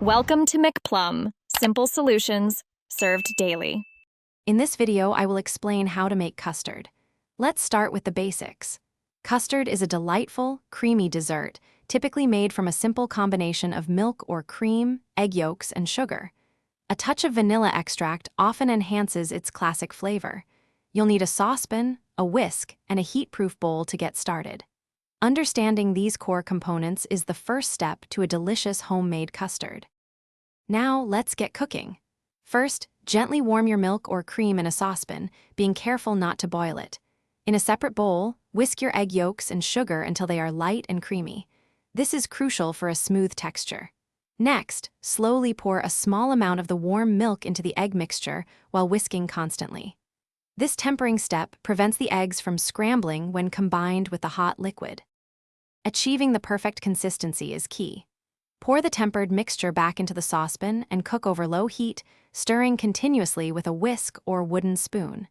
Welcome to McPlum, simple solutions served daily. In this video, I will explain how to make custard. Let's start with the basics. Custard is a delightful, creamy dessert, typically made from a simple combination of milk or cream, egg yolks, and sugar. A touch of vanilla extract often enhances its classic flavor. You'll need a saucepan, a whisk, and a heat-proof bowl to get started. Understanding these core components is the first step to a delicious homemade custard. Now, let's get cooking. First, gently warm your milk or cream in a saucepan, being careful not to boil it. In a separate bowl, whisk your egg yolks and sugar until they are light and creamy. This is crucial for a smooth texture. Next, slowly pour a small amount of the warm milk into the egg mixture while whisking constantly. This tempering step prevents the eggs from scrambling when combined with the hot liquid. Achieving the perfect consistency is key. Pour the tempered mixture back into the saucepan and cook over low heat, stirring continuously with a whisk or wooden spoon.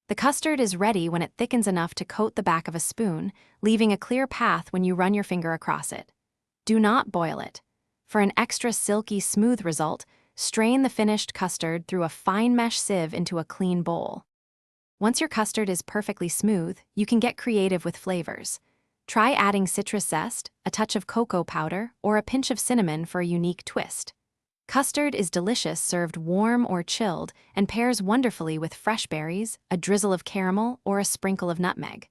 The custard is ready when it thickens enough to coat the back of a spoon, leaving a clear path when you run your finger across it. Do not boil it. For an extra silky smooth result, strain the finished custard through a fine mesh sieve into a clean bowl. Once your custard is perfectly smooth, you can get creative with flavors. Try adding citrus zest, a touch of cocoa powder, or a pinch of cinnamon for a unique twist. Custard is delicious served warm or chilled and pairs wonderfully with fresh berries, a drizzle of caramel, or a sprinkle of nutmeg.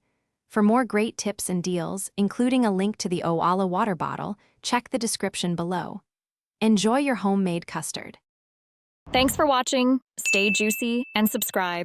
For more great tips and deals, including a link to the Oala water bottle, check the description below. Enjoy your homemade custard. Thanks for watching. Stay juicy and subscribe.